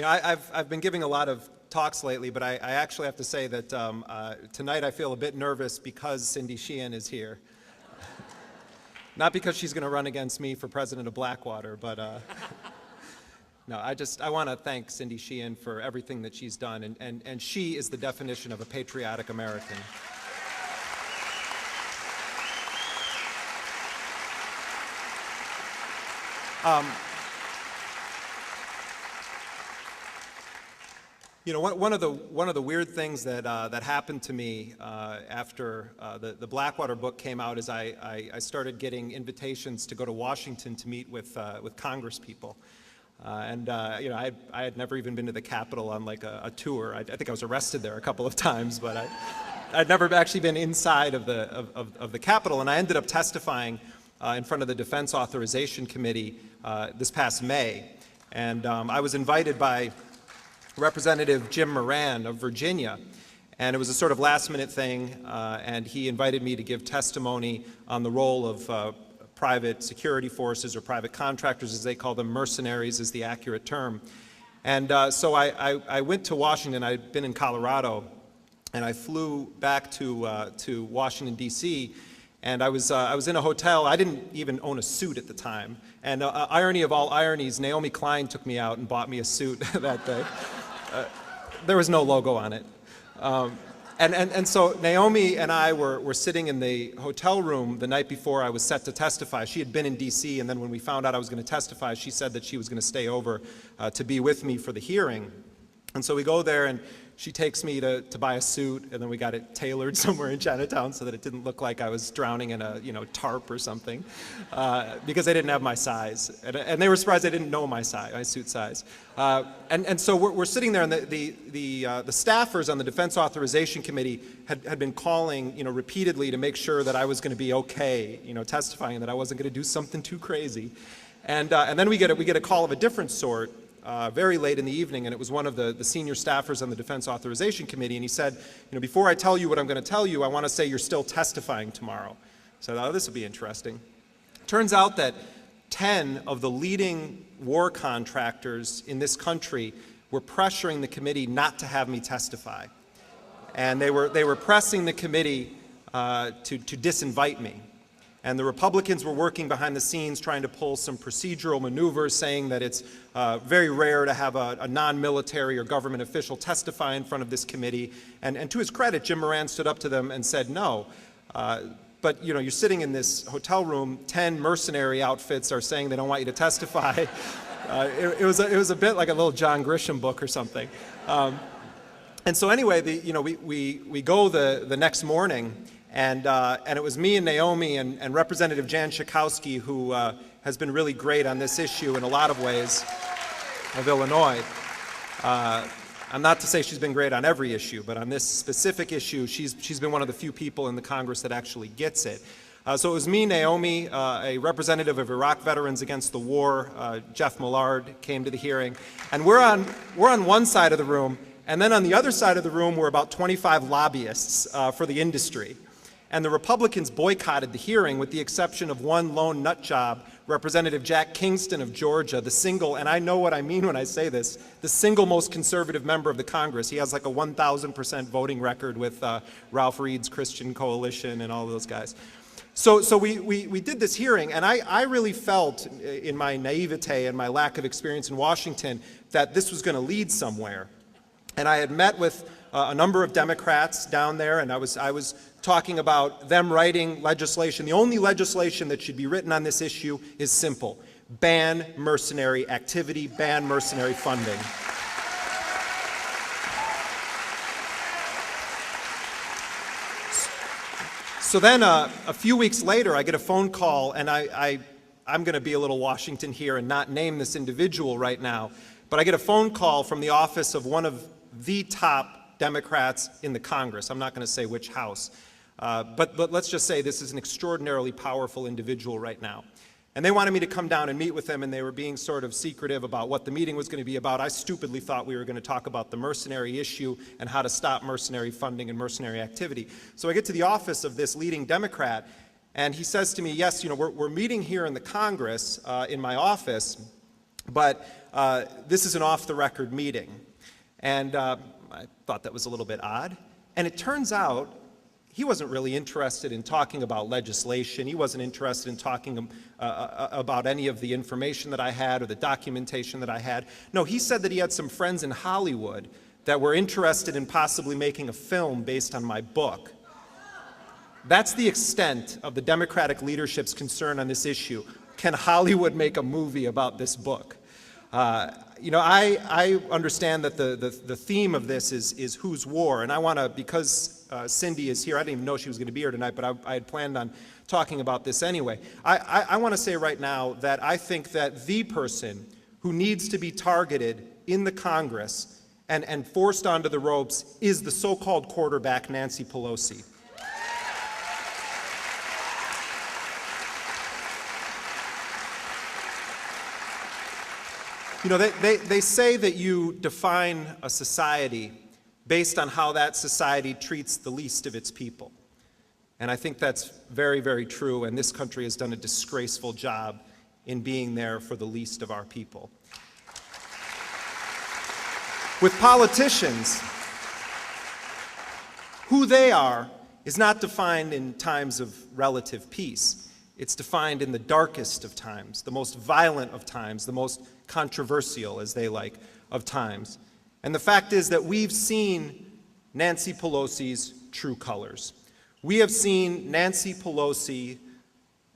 I've been giving a lot of talks lately, but I actually have to say that tonight I feel a bit nervous because Cindy Sheehan is here. Not because she's going to run against me for president of Blackwater, but no, I want to thank Cindy Sheehan for everything that she's done, and she is the definition of a patriotic American. One of the weird things that happened to me after the Blackwater book came out is I started getting invitations to go to Washington to meet with Congress people, I had never even been to the Capitol on like a tour. I think I was arrested there a couple of times, but I'd never actually been inside of the Capitol, and I ended up testifying in front of the Defense Authorization Committee this past May, and I was invited by Representative Jim Moran of Virginia, and it was a sort of last-minute thing, and he invited me to give testimony on the role of private security forces, or private contractors as they call them. Mercenaries is the accurate term. And so I went to Washington. I'd been in Colorado, and I flew back to Washington, D.C., and I was in a hotel. I didn't even own a suit at the time, and irony of all ironies, Naomi Klein took me out and bought me a suit that day. There was no logo on it. And so Naomi and I were sitting in the hotel room the night before I was set to testify. She had been in D.C., and then when we found out I was going to testify, she said that she was going to stay over to be with me for the hearing. And so we go there, and she takes me to buy a suit, and then we got it tailored somewhere in Chinatown so that it didn't look like I was drowning in a tarp or something, because they didn't have my size, and they were surprised I didn't know my size, my suit size. And so we're sitting there, and the staffers on the Defense Authorization Committee had been calling repeatedly to make sure that I was going to be okay, testifying, and that I wasn't going to do something too crazy. And then we get a call of a different sort. Very late in the evening, and it was one of the senior staffers on the Defense Authorization Committee, and he said, before I tell you what I'm going to tell you, I want to say you're still testifying tomorrow. So I thought, oh, this will be interesting. Turns out that 10 of the leading war contractors in this country were pressuring the committee not to have me testify. And they were pressing the committee to disinvite me. And the Republicans were working behind the scenes trying to pull some procedural maneuvers, saying that it's very rare to have a non-military or government official testify in front of this committee. And to his credit, Jim Moran stood up to them and said no. But you're sitting in this hotel room, 10 mercenary outfits are saying they don't want you to testify. It was a bit like a little John Grisham book or something. And so anyway, we go the next morning. And it was me and Naomi and Representative Jan Schakowsky, who has been really great on this issue in a lot of ways, of Illinois. I'm not to say she's been great on every issue, but on this specific issue, she's been one of the few people in the Congress that actually gets it. So it was me, Naomi, a representative of Iraq Veterans Against the War, Jeff Millard, came to the hearing, and we're on one side of the room, and then on the other side of the room were about 25 lobbyists for the industry. And the Republicans boycotted the hearing with the exception of one lone nut job, Representative Jack Kingston of Georgia, the single, and I know what I mean when I say this, the single most conservative member of the Congress. He has like a 1,000% voting record with Ralph Reed's Christian Coalition and all of those guys. So we did this hearing, and I really felt, in my naivete and my lack of experience in Washington, that this was going to lead somewhere. And I had met with a number of Democrats down there, and I was talking about them writing legislation. The only legislation that should be written on this issue is simple: ban mercenary activity, ban mercenary funding. So then a few weeks later, I get a phone call, and I'm going to be a little Washington here and not name this individual right now, but I get a phone call from the office of one of the top Democrats in the Congress. I'm not going to say which house, but let's just say this is an extraordinarily powerful individual right now. And they wanted me to come down and meet with them, and they were being sort of secretive about what the meeting was going to be about. I stupidly thought we were going to talk about the mercenary issue and how to stop mercenary funding and mercenary activity. So I get to the office of this leading Democrat, and he says to me, yes, we're meeting here in the Congress, in my office, but this is an off-the-record meeting. And I thought that was a little bit odd. And it turns out he wasn't really interested in talking about legislation. He wasn't interested in talking about any of the information that I had or the documentation that I had. No, he said that he had some friends in Hollywood that were interested in possibly making a film based on my book. That's the extent of the Democratic leadership's concern on this issue. Can Hollywood make a movie about this book? You know, I understand that the theme of this is whose war, and I want to, because Cindy is here, I didn't even know she was going to be here tonight, but I had planned on talking about this anyway. I want to say right now that I think that the person who needs to be targeted in the Congress and forced onto the ropes is the so-called quarterback, Nancy Pelosi. You know, they say that you define a society based on how that society treats the least of its people. And I think that's very, very true, and this country has done a disgraceful job in being there for the least of our people. With politicians, who they are is not defined in times of relative peace. It's defined in the darkest of times, the most violent of times, the most controversial, as they like, of times. And the fact is that we've seen Nancy Pelosi's true colors. We have seen Nancy Pelosi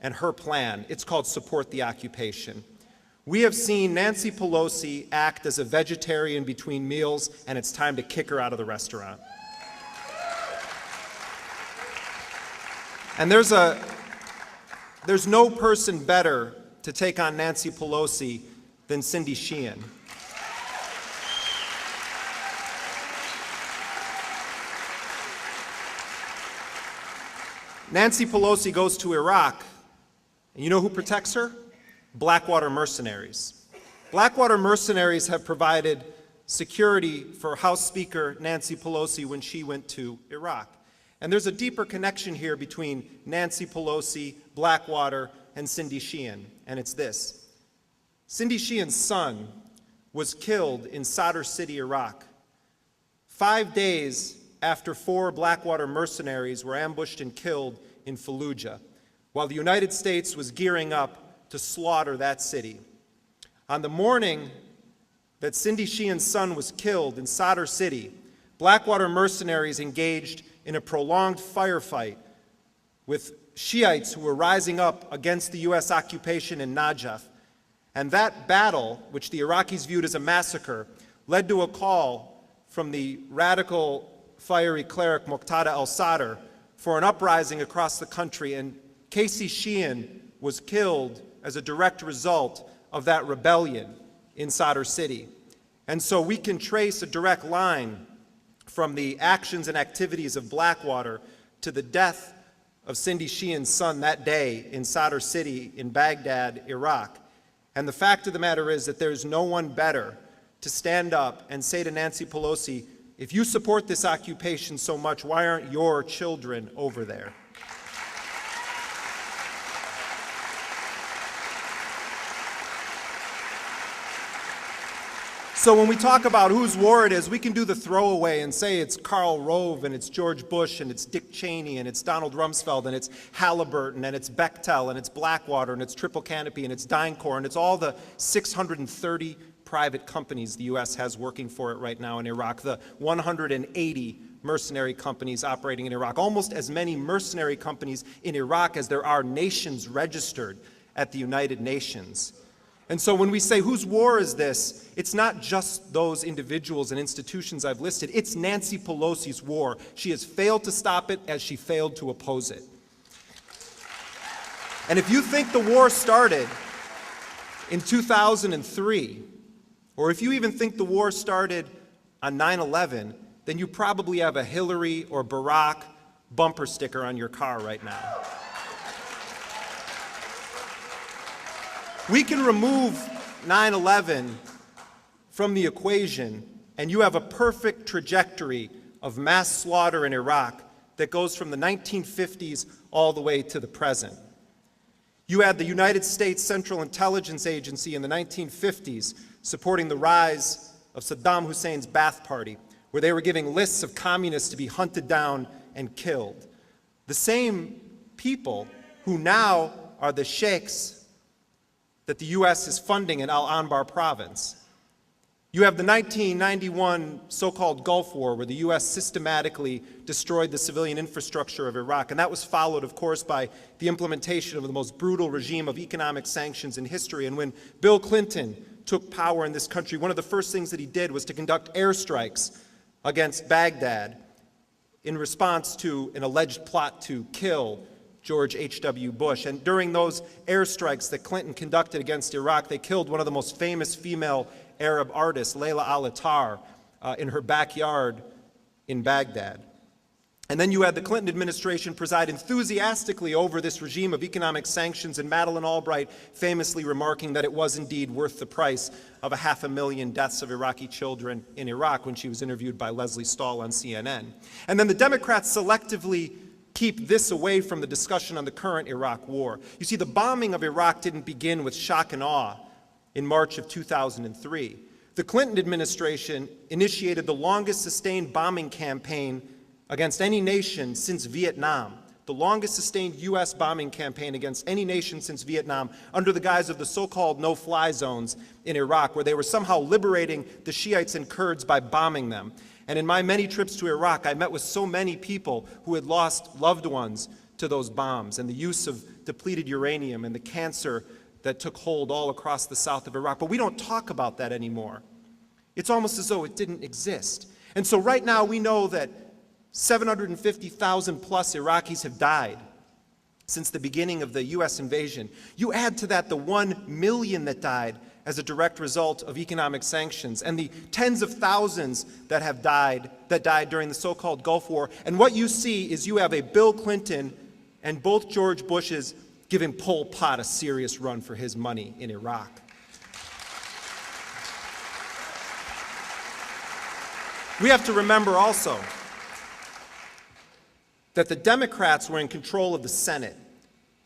and her plan. It's called Support the Occupation. We have seen Nancy Pelosi act as a vegetarian between meals, and it's time to kick her out of the restaurant. And there's no person better to take on Nancy Pelosi than Cindy Sheehan. Nancy Pelosi goes to Iraq, and you know who protects her? Blackwater mercenaries. Blackwater mercenaries have provided security for House Speaker Nancy Pelosi when she went to Iraq. And there's a deeper connection here between Nancy Pelosi, Blackwater, and Cindy Sheehan, and it's this. Cindy Sheehan's son was killed in Sadr City, Iraq, 5 days after 4 Blackwater mercenaries were ambushed and killed in Fallujah, while the United States was gearing up to slaughter that city. On the morning that Cindy Sheehan's son was killed in Sadr City, Blackwater mercenaries engaged in a prolonged firefight with Shiites who were rising up against the U.S. occupation in Najaf. And that battle, which the Iraqis viewed as a massacre, led to a call from the radical fiery cleric Muqtada al-Sadr for an uprising across the country, and Casey Sheehan was killed as a direct result of that rebellion in Sadr City. And so we can trace a direct line from the actions and activities of Blackwater to the death of Cindy Sheehan's son that day in Sadr City in Baghdad, Iraq. And the fact of the matter is that there's no one better to stand up and say to Nancy Pelosi, if you support this occupation so much, why aren't your children over there? So when we talk about whose war it is, we can do the throwaway and say it's Karl Rove and it's George Bush and it's Dick Cheney and it's Donald Rumsfeld and it's Halliburton and it's Bechtel and it's Blackwater and it's Triple Canopy and it's DynCorp and it's all the 630 private companies the U.S. has working for it right now in Iraq, the 180 mercenary companies operating in Iraq, almost as many mercenary companies in Iraq as there are nations registered at the United Nations. And so when we say whose war is this, it's not just those individuals and institutions I've listed, it's Nancy Pelosi's war. She has failed to stop it as she failed to oppose it. And if you think the war started in 2003, or if you even think the war started on 9/11, then you probably have a Hillary or Barack bumper sticker on your car right now. We can remove 9/11 from the equation, and you have a perfect trajectory of mass slaughter in Iraq that goes from the 1950s all the way to the present. You had the United States Central Intelligence Agency in the 1950s supporting the rise of Saddam Hussein's Ba'ath Party, where they were giving lists of communists to be hunted down and killed. The same people who now are the sheikhs that the U.S. is funding in Al-Anbar province. You have the 1991 so-called Gulf War, where the U.S. systematically destroyed the civilian infrastructure of Iraq, and that was followed, of course, by the implementation of the most brutal regime of economic sanctions in history. And when Bill Clinton took power in this country, one of the first things that he did was to conduct airstrikes against Baghdad in response to an alleged plot to kill George H.W. Bush. And during those airstrikes that Clinton conducted against Iraq, they killed one of the most famous female Arab artists, Layla al-Attar, in her backyard in Baghdad. And then you had the Clinton administration preside enthusiastically over this regime of economic sanctions, and Madeleine Albright famously remarking that it was indeed worth the price of 500,000 deaths of Iraqi children in Iraq when she was interviewed by Leslie Stahl on CNN. And then the Democrats selectively keep this away from the discussion on the current Iraq war. You see, the bombing of Iraq didn't begin with shock and awe in March of 2003. The Clinton administration initiated the longest sustained bombing campaign against any nation since Vietnam, the longest sustained U.S. bombing campaign against any nation since Vietnam, under the guise of the so-called no-fly zones in Iraq, where they were somehow liberating the Shiites and Kurds by bombing them. And in my many trips to Iraq, I met with so many people who had lost loved ones to those bombs, and the use of depleted uranium and the cancer that took hold all across the south of Iraq. But we don't talk about that anymore. It's almost as though it didn't exist. And so right now we know that 750,000 plus Iraqis have died since the beginning of the U.S. invasion. You add to that the 1 million that died as a direct result of economic sanctions, and the tens of thousands that died during the so-called Gulf War. And what you see is you have a Bill Clinton and both George Bushes giving Pol Pot a serious run for his money in Iraq. We have to remember also that the Democrats were in control of the Senate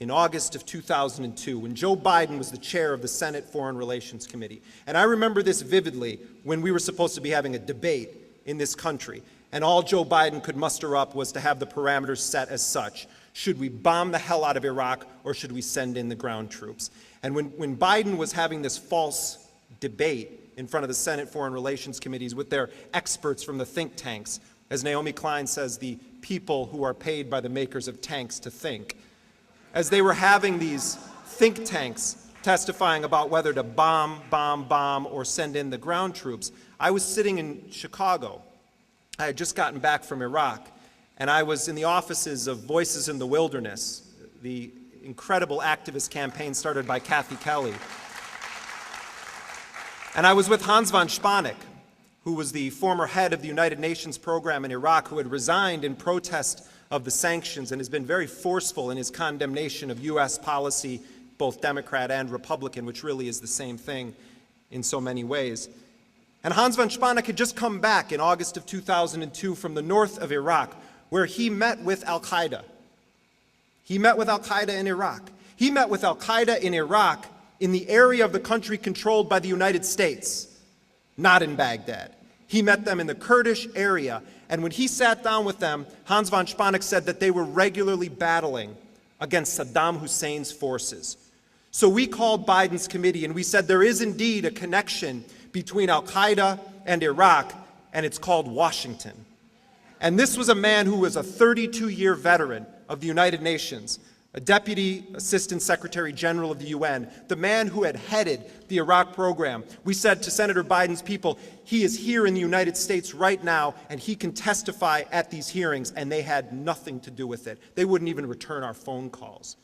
in August of 2002, when Joe Biden was the chair of the Senate Foreign Relations Committee. And I remember this vividly when we were supposed to be having a debate in this country, and all Joe Biden could muster up was to have the parameters set as such. Should we bomb the hell out of Iraq, or should we send in the ground troops? And when Biden was having this false debate in front of the Senate Foreign Relations Committees with their experts from the think tanks, as Naomi Klein says, the people who are paid by the makers of tanks to think, as they were having these think tanks testifying about whether to bomb, or send in the ground troops, I was sitting in Chicago. I had just gotten back from Iraq, and I was in the offices of Voices in the Wilderness, the incredible activist campaign started by Kathy Kelly. And I was with Hans von Spanek, who was the former head of the United Nations program in Iraq, who had resigned in protest of the sanctions and has been very forceful in his condemnation of U.S. policy, both Democrat and Republican, which really is the same thing in so many ways. And Hans von Spanek had just come back in August of 2002 from the north of Iraq, where he met with al-Qaeda. He met with al-Qaeda in Iraq. He met with al-Qaeda in Iraq in the area of the country controlled by the United States, not in Baghdad. He met them in the Kurdish area, and when he sat down with them, Hans von Spanek said that they were regularly battling against Saddam Hussein's forces. So we called Biden's committee and we said there is indeed a connection between al-Qaeda and Iraq, and it's called Washington. And this was a man who was a 32-year veteran of the United Nations, a Deputy Assistant Secretary General of the UN, the man who had headed the Iraq program. We said to Senator Biden's people, he is here in the United States right now, and he can testify at these hearings, and they had nothing to do with it. They wouldn't even return our phone calls.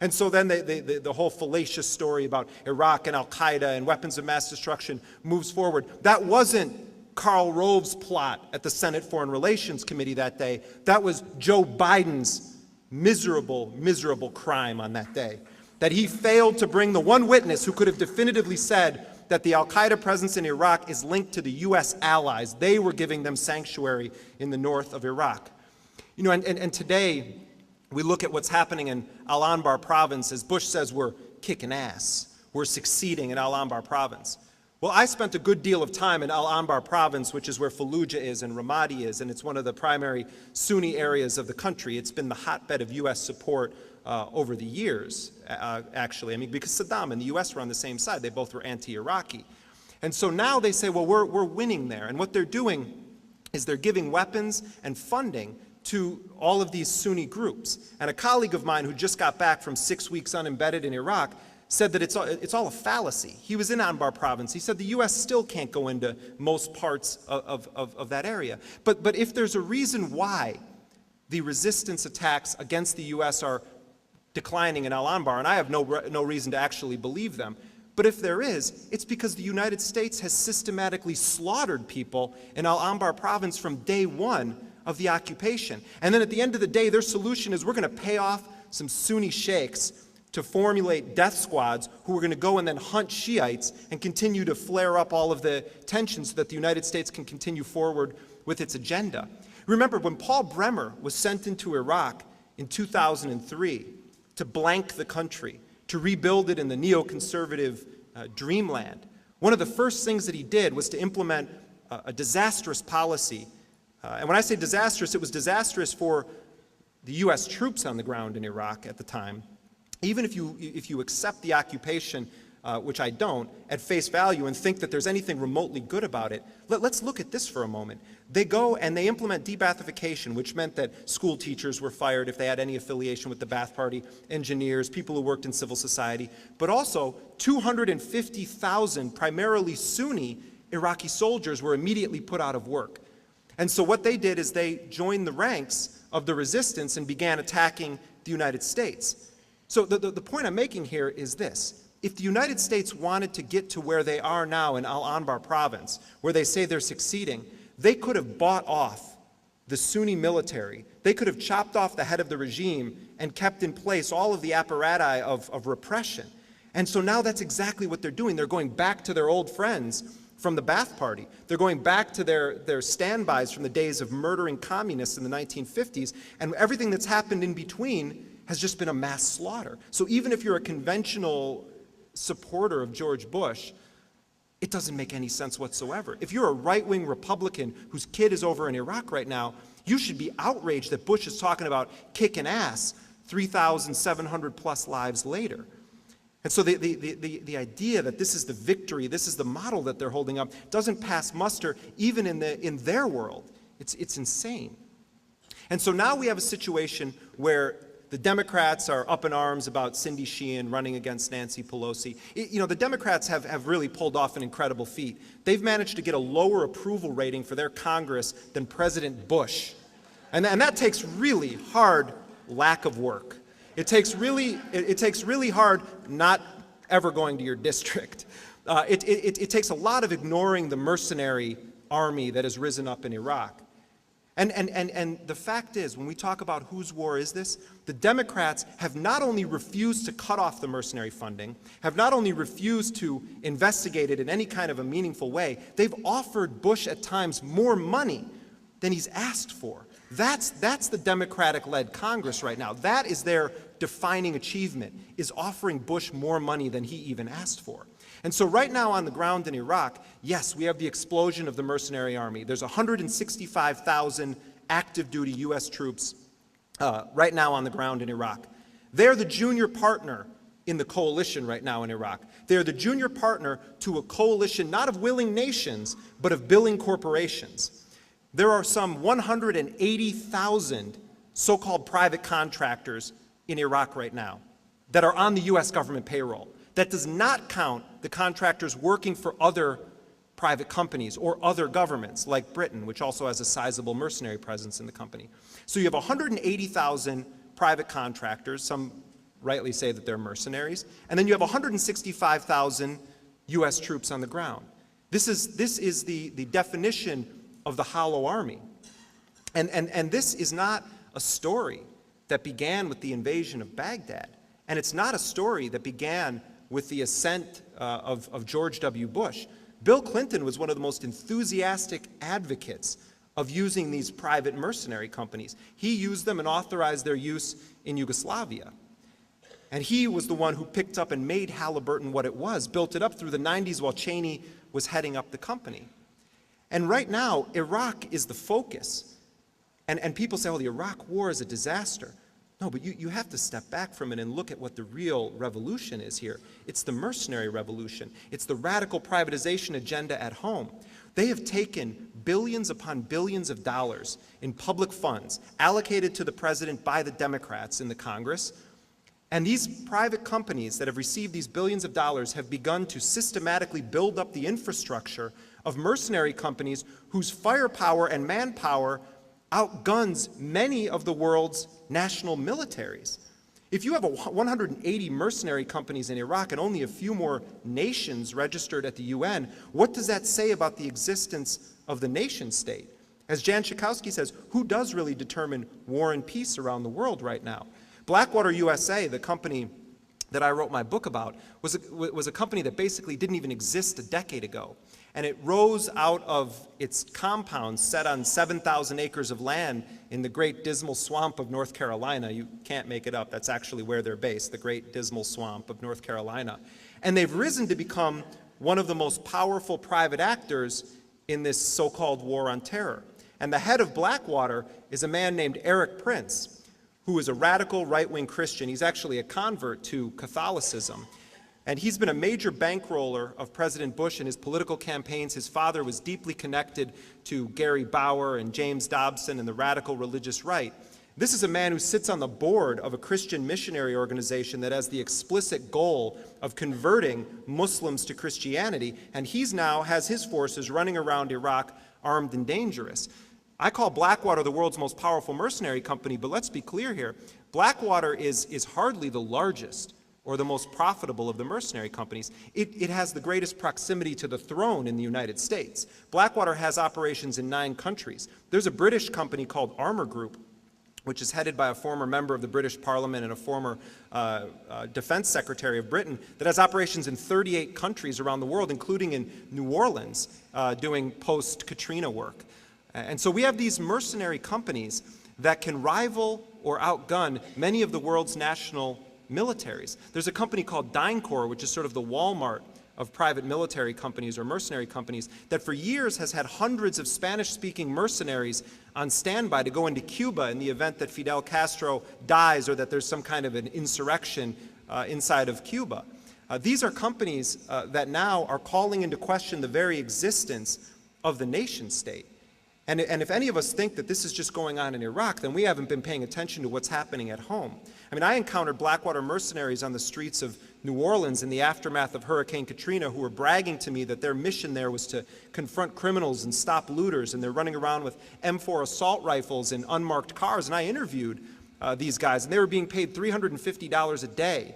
And so then the whole fallacious story about Iraq and al-Qaeda and weapons of mass destruction moves forward. That wasn't Karl Rove's plot at the Senate Foreign Relations Committee that day. That was Joe Biden's miserable, miserable crime on that day, that he failed to bring the one witness who could have definitively said that the al-Qaeda presence in Iraq is linked to the U.S. allies. They were giving them sanctuary in the north of Iraq. You know, and today we look at what's happening in Al-Anbar province, as Bush says, we're kicking ass. We're succeeding in Al-Anbar province. Well, I spent a good deal of time in Al-Anbar province, which is where Fallujah is and Ramadi is, and it's one of the primary Sunni areas of the country. It's been the hotbed of U.S. support over the years, actually. I mean, because Saddam and the U.S. were on the same side. They both were anti-Iraqi. And so now they say, well, we're winning there. And what they're doing is they're giving weapons and funding to all of these Sunni groups. And a colleague of mine who just got back from 6 weeks unembedded in Iraq said that it's all a fallacy. He was in Anbar province. He said the U.S. still can't go into most parts of that area. But if there's a reason why the resistance attacks against the U.S. are declining in Al-Anbar, and I have no reason to actually believe them, but if there is, it's because the United States has systematically slaughtered people in Al-Anbar province from day one of the occupation. And then at the end of the day, their solution is we're going to pay off some Sunni sheikhs to formulate death squads who are going to go and then hunt Shiites and continue to flare up all of the tensions so that the United States can continue forward with its agenda. Remember, when Paul Bremer was sent into Iraq in 2003 to blank the country, to rebuild it in the neoconservative dreamland, one of the first things that he did was to implement a disastrous policy. And when I say disastrous, it was disastrous for the U.S. troops on the ground in Iraq at the time. Even if you accept the occupation, which I don't, at face value and think that there's anything remotely good about it, let's look at this for a moment. They go and they implement de-Baathification, which meant that school teachers were fired if they had any affiliation with the Ba'ath Party, engineers, people who worked in civil society, but also 250,000 primarily Sunni Iraqi soldiers were immediately put out of work. And so what they did is they joined the ranks of the resistance and began attacking the United States. So the point I'm making here is this. If the United States wanted to get to where they are now in Al-Anbar province, where they say they're succeeding, they could have bought off the Sunni military. They could have chopped off the head of the regime and kept in place all of the apparatus of repression. And so now that's exactly what they're doing. They're going back to their old friends from the Ba'ath Party. They're going back to their standbys from the days of murdering communists in the 1950s, and everything that's happened in between has just been a mass slaughter. So even if you're a conventional supporter of George Bush, it doesn't make any sense whatsoever. If you're a right-wing Republican whose kid is over in Iraq right now, you should be outraged that Bush is talking about kicking ass 3,700 plus lives later. And so the idea that this is the victory, this is the model that they're holding up, doesn't pass muster even in their world. It's insane. And so now we have a situation where the Democrats are up in arms about Cindy Sheehan running against Nancy Pelosi. The Democrats have really pulled off an incredible feat. They've managed to get a lower approval rating for their Congress than President Bush. And that takes really hard lack of work. It takes really hard not ever going to your district. It takes a lot of ignoring the mercenary army that has risen up in Iraq. And the fact is, when we talk about whose war is this, the Democrats have not only refused to cut off the mercenary funding, have not only refused to investigate it in any kind of a meaningful way, they've offered Bush at times more money than he's asked for. That's the Democratic-led Congress right now. That is their defining achievement, is offering Bush more money than he even asked for. And so right now on the ground in Iraq, yes, we have the explosion of the mercenary army. There's 165,000 active duty U.S. troops right now on the ground in Iraq. They're the junior partner in the coalition right now in Iraq. They're the junior partner to a coalition not of willing nations, but of billing corporations. There are some 180,000 so-called private contractors in Iraq right now that are on the U.S. government payroll. That does not count the contractors working for other private companies or other governments like Britain, which also has a sizable mercenary presence in the company. So you have 180,000 private contractors, some rightly say that they're mercenaries, and then you have 165,000 U.S. troops on the ground. This is the definition of the hollow army. And this is not a story that began with the invasion of Baghdad, and it's not a story that began with the ascent of George W. Bush. Bill Clinton was one of the most enthusiastic advocates of using these private mercenary companies. He used them and authorized their use in Yugoslavia. And he was the one who picked up and made Halliburton what it was, built it up through the 90s while Cheney was heading up the company. And right now, Iraq is the focus. And people say, oh, the Iraq war is a disaster. No, but you have to step back from it and look at what the real revolution is here. It's the mercenary revolution. It's the radical privatization agenda at home. They have taken billions upon billions of dollars in public funds allocated to the president by the Democrats in the Congress. And these private companies that have received these billions of dollars have begun to systematically build up the infrastructure of mercenary companies whose firepower and manpower outguns many of the world's national militaries. If you have 180 mercenary companies in Iraq and only a few more nations registered at the UN, what does that say about the existence of the nation state? As Jan Schakowsky says, who does really determine war and peace around the world right now? Blackwater USA, the company that I wrote my book about, was a company that basically didn't even exist a decade ago. And it rose out of its compound set on 7,000 acres of land in the Great Dismal Swamp of North Carolina. You can't make it up. That's actually where they're based, the Great Dismal Swamp of North Carolina. And they've risen to become one of the most powerful private actors in this so-called war on terror. And the head of Blackwater is a man named Erik Prince, who is a radical right-wing Christian. He's actually a convert to Catholicism. And he's been a major bankroller of President Bush in his political campaigns. His father was deeply connected to Gary Bauer and James Dobson and the radical religious right. This is a man who sits on the board of a Christian missionary organization that has the explicit goal of converting Muslims to Christianity, and he's now has his forces running around Iraq armed and dangerous. I call Blackwater the world's most powerful mercenary company, but let's be clear here. Blackwater is hardly the largest or the most profitable of the mercenary companies. It has the greatest proximity to the throne in the United States. Blackwater has operations in 9 countries. There's a British company called Armour Group, which is headed by a former member of the British Parliament and a former Defense Secretary of Britain, that has operations in 38 countries around the world, including in New Orleans, doing post-Katrina work. And so we have these mercenary companies that can rival or outgun many of the world's national militaries. There's a company called DynCorp, which is sort of the Walmart of private military companies or mercenary companies, that for years has had hundreds of Spanish-speaking mercenaries on standby to go into Cuba in the event that Fidel Castro dies or that there's some kind of an insurrection inside of Cuba. These are companies that now are calling into question the very existence of the nation state. And if any of us think that this is just going on in Iraq, then we haven't been paying attention to what's happening at home. I mean, I encountered Blackwater mercenaries on the streets of New Orleans in the aftermath of Hurricane Katrina who were bragging to me that their mission there was to confront criminals and stop looters, and they're running around with M4 assault rifles in unmarked cars. And I interviewed these guys, and they were being paid $350 a day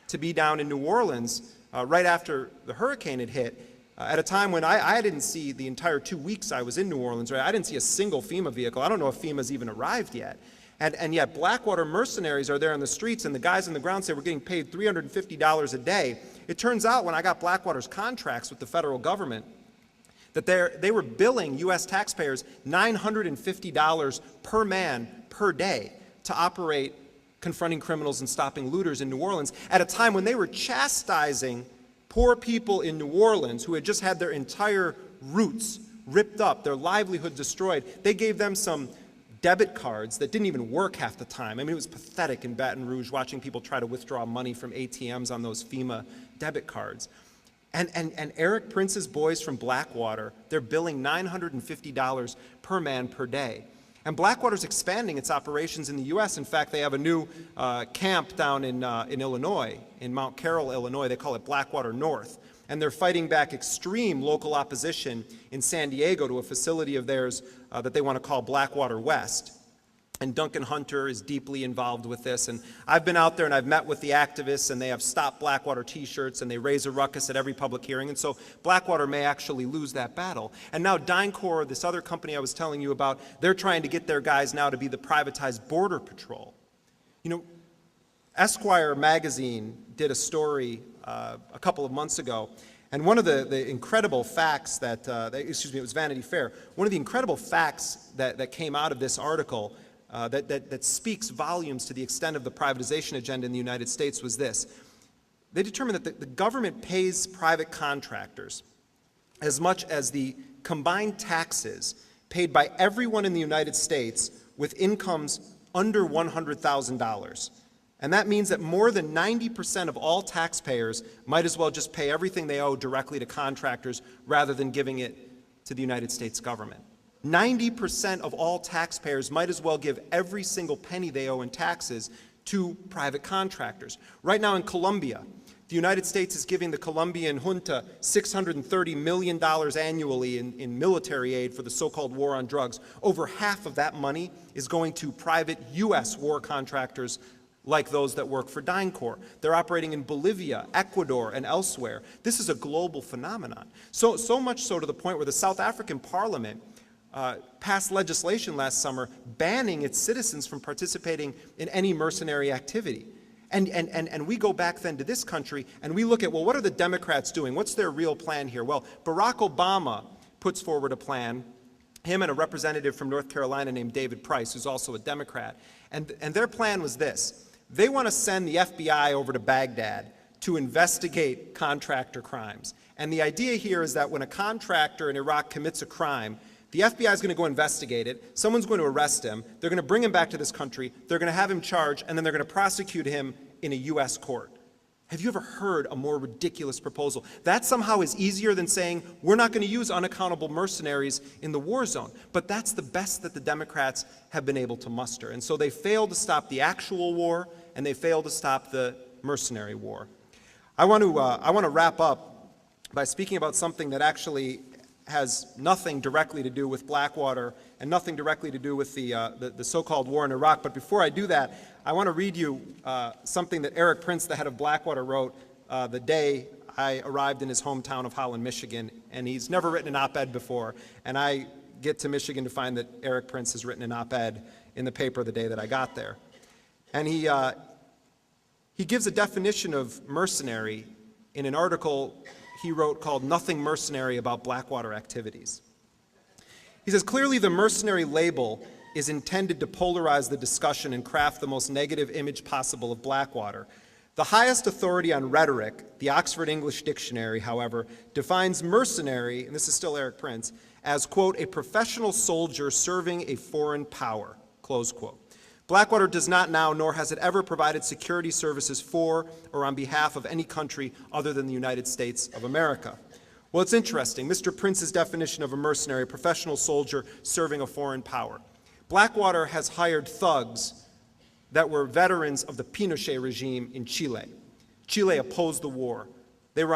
to be down in New Orleans right after the hurricane had hit. At a time when I didn't see the entire 2 weeks I was in New Orleans, right? I didn't see a single FEMA vehicle. I don't know if FEMA's even arrived yet. And yet Blackwater mercenaries are there on the streets, and the guys on the ground say we're getting paid $350 a day. It turns out when I got Blackwater's contracts with the federal government that they were billing U.S. taxpayers $950 per man per day to operate confronting criminals and stopping looters in New Orleans at a time when they were chastising poor people in New Orleans who had just had their entire roots ripped up, their livelihood destroyed. They gave them some debit cards that didn't even work half the time. I mean, it was pathetic in Baton Rouge watching people try to withdraw money from ATMs on those FEMA debit cards. And Erik Prince's boys from Blackwater, they're billing $950 per man per day. And Blackwater's expanding its operations in the U.S. In fact, they have a new camp down in Illinois, in Mount Carroll, Illinois. They call it Blackwater North. And they're fighting back extreme local opposition in San Diego to a facility of theirs that they want to call Blackwater West. And Duncan Hunter is deeply involved with this. And I've been out there and I've met with the activists, and they have stopped Blackwater t-shirts, and they raise a ruckus at every public hearing. And so Blackwater may actually lose that battle. And now DynCorp, this other company I was telling you about, they're trying to get their guys now to be the privatized Border Patrol. You know, Esquire magazine did a story a couple of months ago, And one of the incredible facts that, excuse me, it was Vanity Fair, one of the incredible facts that came out of this article that speaks volumes to the extent of the privatization agenda in the United States was this. They determined that the government pays private contractors as much as the combined taxes paid by everyone in the United States with incomes under $100,000. And that means that more than 90% of all taxpayers might as well just pay everything they owe directly to contractors rather than giving it to the United States government. 90% of all taxpayers might as well give every single penny they owe in taxes to private contractors. Right now in Colombia, the United States is giving the Colombian junta $630 million annually in military aid for the so-called war on drugs. Over half of that money is going to private U.S. war contractors like those that work for DynCorp. They're operating in Bolivia, Ecuador, and elsewhere. This is a global phenomenon. So much so to the point where the South African Parliament passed legislation last summer banning its citizens from participating in any mercenary activity. And we go back then to this country and we look at, well, what are the Democrats doing? What's their real plan here? Well, Barack Obama puts forward a plan, him and a representative from North Carolina named David Price, who's also a Democrat. And their plan was this. They want to send the FBI over to Baghdad to investigate contractor crimes. And the idea here is that when a contractor in Iraq commits a crime, the FBI is going to go investigate it, someone's going to arrest him, they're going to bring him back to this country, they're going to have him charged, and then they're going to prosecute him in a U.S. court. Have you ever heard a more ridiculous proposal? That somehow is easier than saying, we're not going to use unaccountable mercenaries in the war zone. But that's the best that the Democrats have been able to muster. And so they failed to stop the actual war, and they failed to stop the mercenary war. I want to wrap up by speaking about something that actually has nothing directly to do with Blackwater and nothing directly to do with the so-called war in Iraq. But before I do that, I want to read you something that Eric Prince, the head of Blackwater, wrote the day I arrived in his hometown of Holland, Michigan. And he's never written an op-ed before. And I get to Michigan to find that Eric Prince has written an op-ed in the paper the day that I got there. And he gives a definition of mercenary in an article he wrote called Nothing Mercenary About Blackwater Activities. He says, clearly the mercenary label is intended to polarize the discussion and craft the most negative image possible of Blackwater. The highest authority on rhetoric, the Oxford English Dictionary, however, defines mercenary, and this is still Eric Prince, as, quote, a professional soldier serving a foreign power, close quote. Blackwater does not now, nor has it ever provided security services for or on behalf of any country other than the United States of America. Well, it's interesting. Mr. Prince's definition of a mercenary, a professional soldier serving a foreign power. Blackwater has hired thugs that were veterans of the Pinochet regime in Chile. Chile opposed the war. They were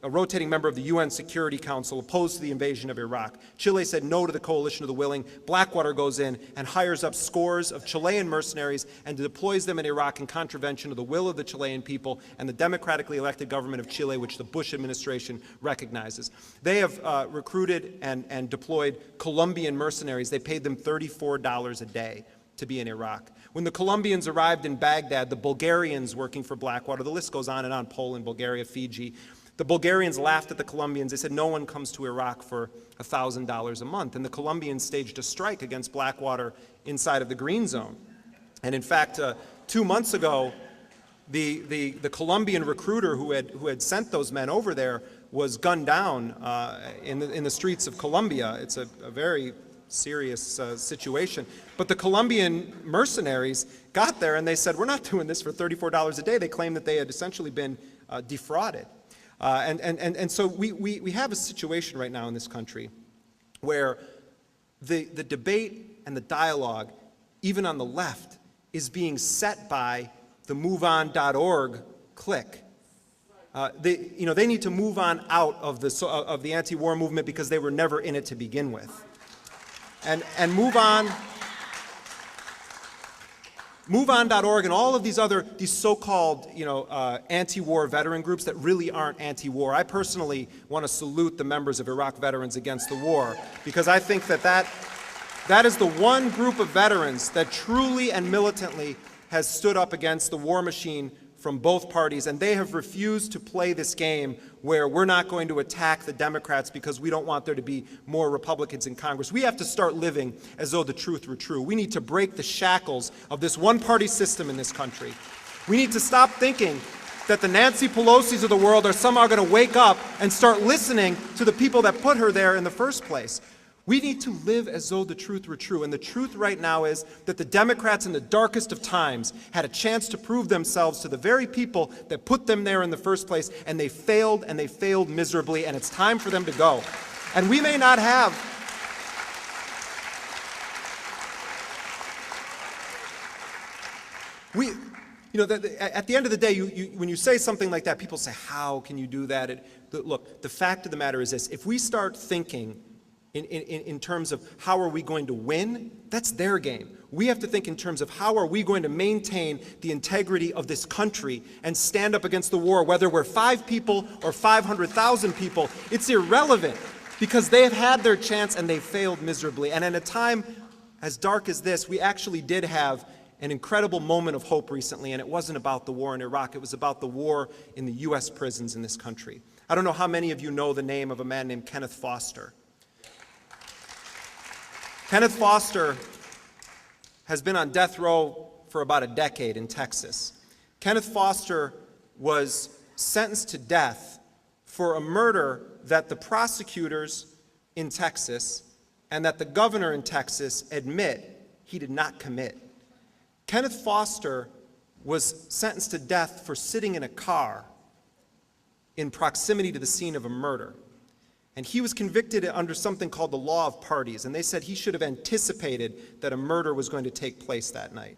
a rotating member of the UN Security Council, opposed to the invasion of Iraq. Chile said no to the coalition of the willing. Blackwater goes in and hires up scores of Chilean mercenaries and deploys them in Iraq in contravention of the will of the Chilean people and the democratically elected government of Chile, which the Bush administration recognizes. They have recruited and deployed Colombian mercenaries. They paid them $34 a day to be in Iraq. When the Colombians arrived in Baghdad, the Bulgarians working for Blackwater, the list goes on and on, Poland, Bulgaria, Fiji, the Bulgarians laughed at the Colombians. They said no one comes to Iraq for $1,000 a month. And the Colombians staged a strike against Blackwater inside of the Green Zone. And in fact, 2 months ago, the Colombian recruiter who had sent those men over there was gunned down in the streets of Colombia. It's a very serious situation. But the Colombian mercenaries got there and they said, we're not doing this for $34 a day. They claimed that they had essentially been defrauded. And so we have a situation right now in this country where the debate and the dialogue, even on the left, is being set by the MoveOn.org clique. They need to move on out of the anti-war movement because they were never in it to begin with. And MoveOn.org and all of these so-called, anti-war veteran groups that really aren't anti-war. I personally want to salute the members of Iraq Veterans Against the War because I think that is the one group of veterans that truly and militantly has stood up against the war machine from both parties, and they have refused to play this game where we're not going to attack the Democrats because we don't want there to be more Republicans in Congress. We have to start living as though the truth were true. We need to break the shackles of this one-party system in this country. We need to stop thinking that the Nancy Pelosi's of the world are somehow going to wake up and start listening to the people that put her there in the first place. We need to live as though the truth were true, and the truth right now is that the Democrats in the darkest of times had a chance to prove themselves to the very people that put them there in the first place, and they failed miserably, and it's time for them to go. And we may not have at the end of the day, when you say something like that, people say, how can you do that? Look, the fact of the matter is this: if we start thinking in terms of how are we going to win, that's their game. We have to think in terms of how are we going to maintain the integrity of this country and stand up against the war, whether we're 5 people or 500,000 people. It's irrelevant, because they have had their chance and they failed miserably. And at a time as dark as this, we actually did have an incredible moment of hope recently, and it wasn't about the war in Iraq. It was about the war in the U.S. prisons in this country. I don't know how many of you know the name of a man named Kenneth Foster. Kenneth Foster has been on death row for about a decade in Texas. Kenneth Foster was sentenced to death for a murder that the prosecutors in Texas and that the governor in Texas admit he did not commit. Kenneth Foster was sentenced to death for sitting in a car in proximity to the scene of a murder. And he was convicted under something called the law of parties, and they said he should have anticipated that a murder was going to take place that night.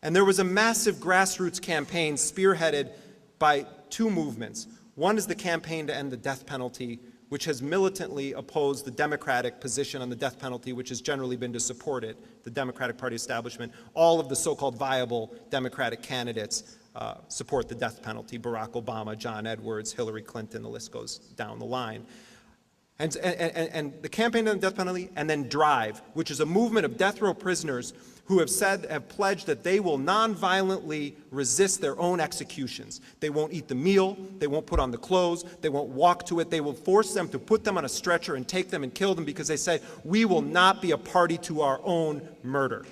And there was a massive grassroots campaign spearheaded by 2 movements. One is the campaign to end the death penalty, which has militantly opposed the Democratic position on the death penalty, which has generally been to support it, the Democratic Party establishment. All of the so-called viable Democratic candidates support the death penalty: Barack Obama, John Edwards, Hillary Clinton, the list goes down the line. And the campaign on the death penalty, and then DRIVE, which is a movement of death row prisoners who have pledged that they will nonviolently resist their own executions. They won't eat the meal, they won't put on the clothes, they won't walk to it. They will force them to put them on a stretcher and take them and kill them, because they say, we will not be a party to our own murder.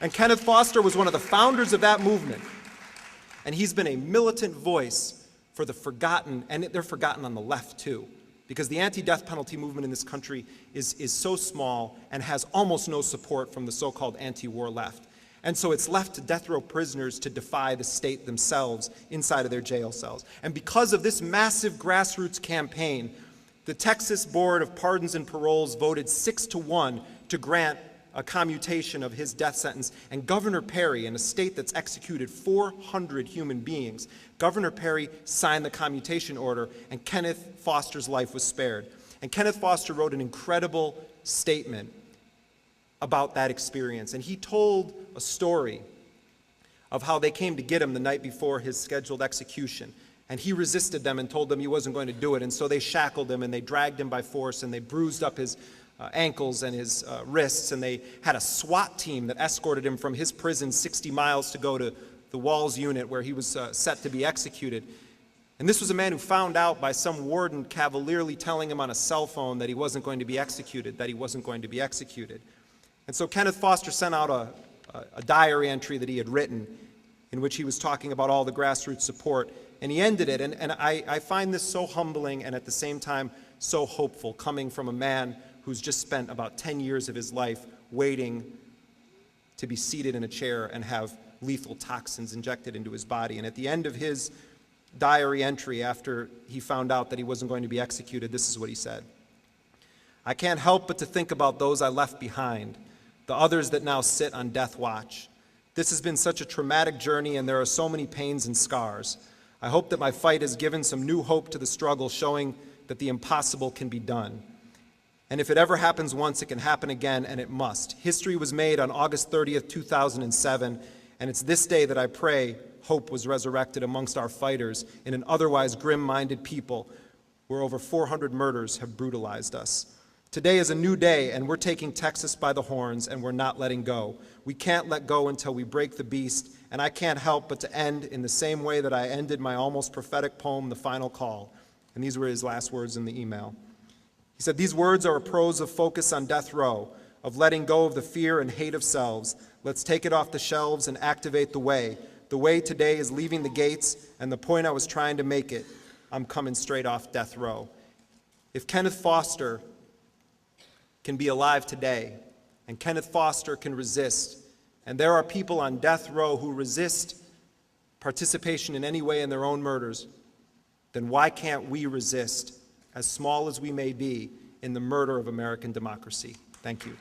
And Kenneth Foster was one of the founders of that movement. And he's been a militant voice for the forgotten, and they're forgotten on the left too, because the anti-death penalty movement in this country is so small and has almost no support from the so-called anti-war left. And so it's left to death row prisoners to defy the state themselves inside of their jail cells. And because of this massive grassroots campaign, the Texas Board of Pardons and Paroles voted 6-1 to grant a commutation of his death sentence. And Governor Perry, in a state that's executed 400 human beings, Governor Perry signed the commutation order, and Kenneth Foster's life was spared. And Kenneth Foster wrote an incredible statement about that experience. And he told a story of how they came to get him the night before his scheduled execution. And he resisted them and told them he wasn't going to do it. And so they shackled him and they dragged him by force and they bruised up his ankles and his wrists. And they had a SWAT team that escorted him from his prison 60 miles to go to the Walls unit where he was set to be executed. And this was a man who found out by some warden cavalierly telling him on a cell phone that he wasn't going to be executed, And so Kenneth Foster sent out a diary entry that he had written in which he was talking about all the grassroots support. And he ended it, and I find this so humbling and at the same time so hopeful, coming from a man who's just spent about 10 years of his life waiting to be seated in a chair and have lethal toxins injected into his body. And at the end of his diary entry, after he found out that he wasn't going to be executed, this is what he said: "I can't help but to think about those I left behind, the others that now sit on death watch. This has been such a traumatic journey, and there are so many pains and scars. I hope that my fight has given some new hope to the struggle, showing that the impossible can be done. And if it ever happens once, it can happen again, and it must. History was made on August 30th, 2007, and it's this day that I pray hope was resurrected amongst our fighters in an otherwise grim-minded people where over 400 murders have brutalized us. Today is a new day, and we're taking Texas by the horns, and we're not letting go. We can't let go until we break the beast, and I can't help but to end in the same way that I ended my almost prophetic poem, The Final Call. And these were his last words in the email. He said, "These words are a prose of focus on death row, of letting go of the fear and hate of selves. Let's take it off the shelves and activate the way. The way today is leaving the gates, and the point I was trying to make it, I'm coming straight off death row." If Kenneth Foster can be alive today, and Kenneth Foster can resist, and there are people on death row who resist participation in any way in their own murders, then why can't we resist, as small as we may be, in the murder of American democracy? Thank you.